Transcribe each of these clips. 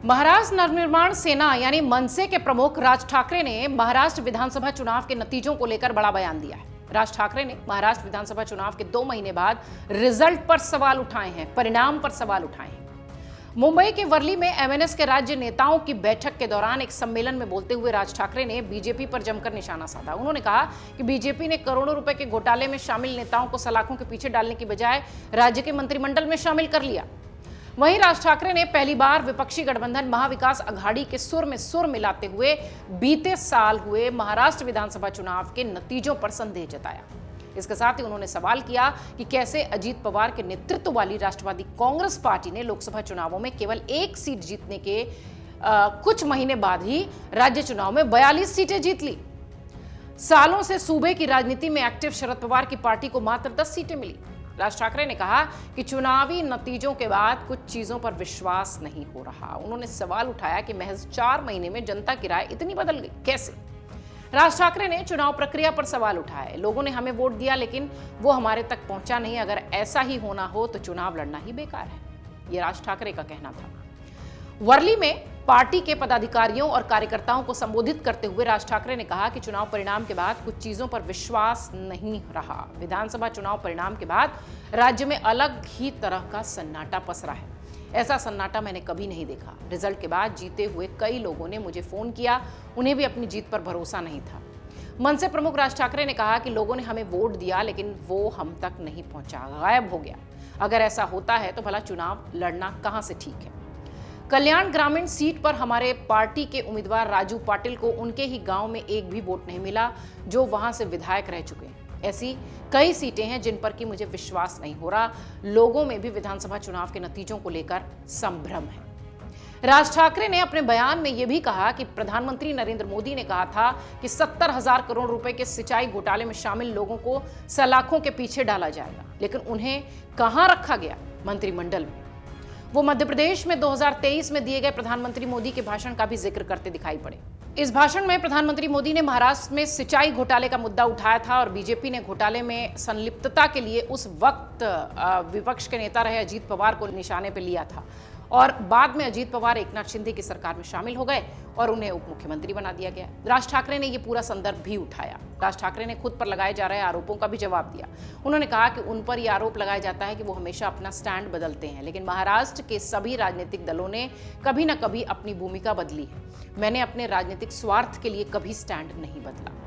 महाराष्ट्र नवनिर्माण सेना यानी मनसे के प्रमुख राज ठाकरे ने महाराष्ट्र विधानसभा चुनाव के नतीजों को लेकर बड़ा बयान दिया है। राज ठाकरे ने महाराष्ट्र विधानसभा चुनाव के 2 महीने बाद रिजल्ट पर सवाल उठाए हैं, परिणाम पर सवाल उठाए हैं। मुंबई के वर्ली में एमएनएस के राज्य नेताओं की बैठक के दौरान एक सम्मेलन में बोलते हुए राज ठाकरे ने बीजेपी पर जमकर निशाना साधा। उन्होंने कहा कि बीजेपी ने करोड़ों रुपए के घोटाले में शामिल नेताओं को सलाखों के पीछे डालने की बजाय राज्य के मंत्रिमंडल में शामिल कर लिया। वहीं राज ठाकरे ने पहली बार विपक्षी गठबंधन महाविकास अघाड़ी के सुर में सुर मिलाते हुए बीते साल हुए महाराष्ट्र विधानसभा चुनाव के नतीजों पर संदेह जताया। इसके साथ ही उन्होंने सवाल किया कि कैसे अजीत पवार के नेतृत्व वाली राष्ट्रवादी कांग्रेस पार्टी ने लोकसभा चुनावों में केवल 1 सीट जीतने के कुछ महीने बाद ही राज्य चुनाव में 42 सीटें जीत ली। सालों से सूबे की राजनीति में एक्टिव शरद पवार की पार्टी को मात्र 10 सीटें मिली। राज ठाकरे ने कहा कि चुनावी नतीजों के बाद कुछ चीजों पर विश्वास नहीं हो रहा। उन्होंने सवाल उठाया कि महज 4 महीने में जनता की राय इतनी बदल गई, कैसे? राज ठाकरे ने चुनाव प्रक्रिया पर सवाल उठाए। लोगों ने हमें वोट दिया लेकिन वो हमारे तक पहुंचा नहीं। अगर ऐसा ही होना हो तो चुनाव लड़ना ही बेकार है, ये राज ठाकरे का कहना था। वर्ली में पार्टी के पदाधिकारियों और कार्यकर्ताओं को संबोधित करते हुए राज ठाकरे ने कहा कि चुनाव परिणाम के बाद कुछ चीजों पर विश्वास नहीं रहा। विधानसभा चुनाव परिणाम के बाद राज्य में अलग ही तरह का सन्नाटा पसरा है। ऐसा सन्नाटा मैंने कभी नहीं देखा। रिजल्ट के बाद जीते हुए कई लोगों ने मुझे फोन किया, उन्हें भी अपनी जीत पर भरोसा नहीं था। मनसे प्रमुख राज ठाकरे ने कहा कि लोगों ने हमें वोट दिया लेकिन वो हम तक नहीं पहुंचा, गायब हो गया। अगर ऐसा होता है तो भला चुनाव लड़ना कहां से ठीक है? कल्याण ग्रामीण सीट पर हमारे पार्टी के उम्मीदवार राजू पाटिल को उनके ही गांव में एक भी वोट नहीं मिला, जो वहां से विधायक रह चुके हैं। ऐसी कई सीटें हैं जिन पर कि मुझे विश्वास नहीं हो रहा। लोगों में भी विधानसभा चुनाव के नतीजों को लेकर संभ्रम है। राज ठाकरे ने अपने बयान में यह भी कहा कि प्रधानमंत्री नरेंद्र मोदी ने कहा था कि 70,000 करोड़ रुपए के सिंचाई घोटाले में शामिल लोगों को सलाखों के पीछे डाला जाएगा, लेकिन उन्हें कहां रखा गया? मंत्रिमंडल में। वो मध्य प्रदेश में 2023 में दिए गए प्रधानमंत्री मोदी के भाषण का भी जिक्र करते दिखाई पड़े। इस भाषण में प्रधानमंत्री मोदी ने महाराष्ट्र में सिंचाई घोटाले का मुद्दा उठाया था और बीजेपी ने घोटाले में संलिप्तता के लिए उस वक्त विपक्ष के नेता रहे अजीत पवार को निशाने पर लिया था। और बाद में अजीत पवार एकनाथ शिंदे की सरकार में शामिल हो गए और उन्हें उप मुख्यमंत्री बना दिया गया। राज ठाकरे ने यह पूरा संदर्भ भी उठाया। राज ठाकरे ने खुद पर लगाए जा रहे आरोपों का भी जवाब दिया। उन्होंने कहा कि उन पर यह आरोप लगाया जाता है कि वो हमेशा अपना स्टैंड बदलते हैं, लेकिन महाराष्ट्र के सभी राजनीतिक दलों ने कभी ना कभी अपनी भूमिका बदली है। मैंने अपने राजनीतिक स्वार्थ के लिए कभी स्टैंड नहीं बदला।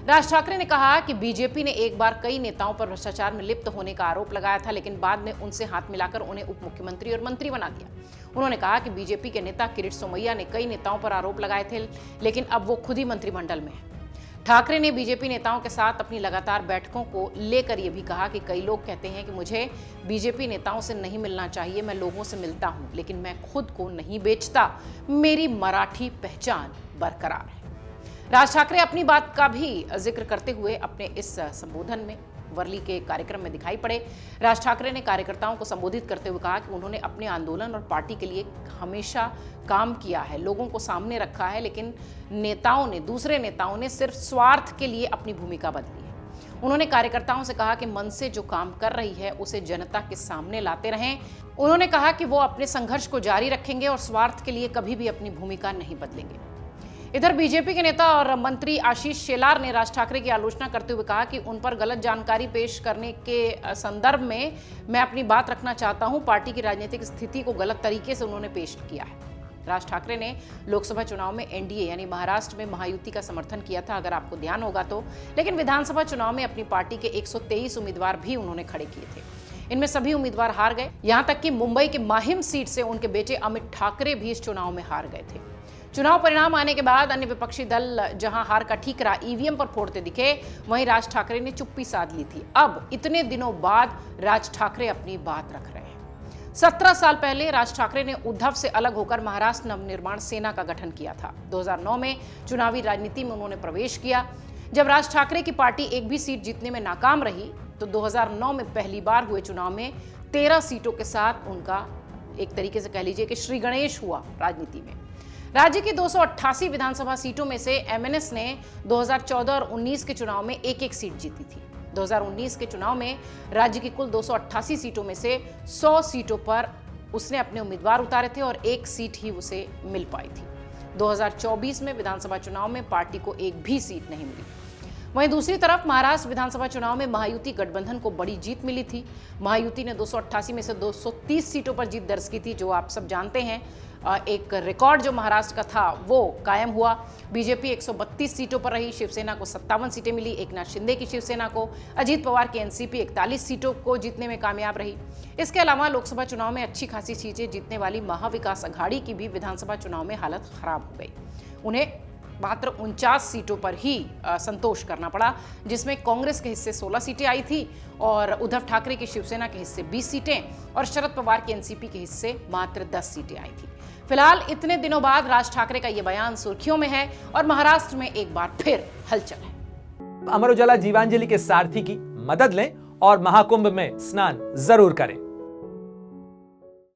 राज ठाकरे ने कहा कि बीजेपी ने एक बार कई नेताओं पर भ्रष्टाचार में लिप्त होने का आरोप लगाया था, लेकिन बाद में उनसे हाथ मिलाकर उन्हें उप मुख्यमंत्री और मंत्री बना दिया। उन्होंने कहा कि बीजेपी के नेता किरीट सोमैया ने कई नेताओं पर आरोप लगाए थे, लेकिन अब वो खुद ही मंत्रिमंडल में है। ठाकरे ने बीजेपी नेताओं के साथ अपनी लगातार बैठकों को लेकर यह भी कहा कि कई लोग कहते हैं कि मुझे बीजेपी नेताओं से नहीं मिलना चाहिए, मैं लोगों से मिलता हूं, लेकिन मैं खुद को नहीं बेचता, मेरी मराठी पहचान बरकरार है। राज ठाकरे अपनी बात का भी जिक्र करते हुए अपने इस संबोधन में वर्ली के कार्यक्रम में दिखाई पड़े। राज ठाकरे ने कार्यकर्ताओं को संबोधित करते हुए कहा कि उन्होंने अपने आंदोलन और पार्टी के लिए हमेशा काम किया है, लोगों को सामने रखा है, लेकिन दूसरे नेताओं ने सिर्फ स्वार्थ के लिए अपनी भूमिका बदली है। उन्होंने कार्यकर्ताओं से कहा कि मन से जो काम कर रही है उसे जनता के सामने लाते रहें। उन्होंने कहा कि वो अपने संघर्ष को जारी रखेंगे और स्वार्थ के लिए कभी भी अपनी भूमिका नहीं बदलेंगे। इधर बीजेपी के नेता और मंत्री आशीष शेलार ने राज ठाकरे की आलोचना करते हुए कहा कि उन पर गलत जानकारी पेश करने के संदर्भ में मैं अपनी बात रखना चाहता हूं। पार्टी की राजनीतिक स्थिति को गलत तरीके से उन्होंने पेश किया है। राज ठाकरे ने लोकसभा चुनाव में एनडीए यानी महाराष्ट्र में महायुति का समर्थन किया था, अगर आपको ध्यान होगा तो, लेकिन विधानसभा चुनाव में अपनी पार्टी के 123 उम्मीदवार भी उन्होंने खड़े किए थे। इनमें सभी उम्मीदवार हार गए, यहां तक कि मुंबई के माहिम सीट से उनके बेटे अमित ठाकरे भी इस चुनाव में हार गए थे। चुनाव परिणाम आने के बाद अन्य विपक्षी दल जहां हार का ठीकरा ईवीएम पर फोड़ते दिखे, वहीं राज ठाकरे ने चुप्पी साध ली थी। अब इतने दिनों बाद राज ठाकरे अपनी बात रख रहे हैं। 17 साल पहले राज ठाकरे ने उद्धव से अलग होकर महाराष्ट्र नवनिर्माण सेना का गठन किया था। 2009 में चुनावी राजनीति में उन्होंने प्रवेश किया। जब राज ठाकरे की पार्टी एक भी सीट जीतने में नाकाम रही तो 2009 में पहली बार हुए चुनाव में 13 सीटों के साथ उनका एक तरीके से कह लीजिए कि श्री गणेश हुआ राजनीति में। राज्य की 288 विधानसभा सीटों में से एमएनएस ने 2014 और 19 के चुनाव में एक एक सीट जीती थी। 2019 के चुनाव में राज्य की कुल 288 सीटों में से 100 सीटों पर उसने अपने उम्मीदवार उतारे थे और एक सीट ही उसे मिल पाई थी। 2024 में विधानसभा चुनाव में पार्टी को एक भी सीट नहीं मिली। वहीं दूसरी तरफ महाराष्ट्र विधानसभा चुनाव में महायुति गठबंधन को बड़ी जीत मिली थी। महायुति ने 288 में से 230 सीटों पर जीत दर्ज की थी, जो आप सब जानते हैं। एक रिकॉर्ड जो महाराष्ट्र का था वो कायम हुआ। बीजेपी 132 सीटों पर रही, शिवसेना को 57 सीटें मिली, एकनाथ शिंदे की शिवसेना को, अजीत पवार की एनसीपी 41 सीटों को जीतने में कामयाब रही। इसके अलावा लोकसभा चुनाव में अच्छी खासी सीटें जीतने वाली महाविकास अघाड़ी की भी विधानसभा चुनाव में हालत खराब हो गई। उन्हें मात्र 49 सीटों पर ही संतोष करना पड़ा, जिसमें कांग्रेस के हिस्से 16 सीटें आई थी और उद्धव ठाकरे की शिवसेना के हिस्से 20 सीटें और शरद पवार के एनसीपी के हिस्से मात्र 10 सीटें आई थी। फिलहाल इतने दिनों बाद राज ठाकरे का यह बयान सुर्खियों में है और महाराष्ट्र में एक बार फिर हलचल है। अमर उजाला जीवांजलि के सारथी की मदद लें और महाकुंभ में स्नान जरूर करें।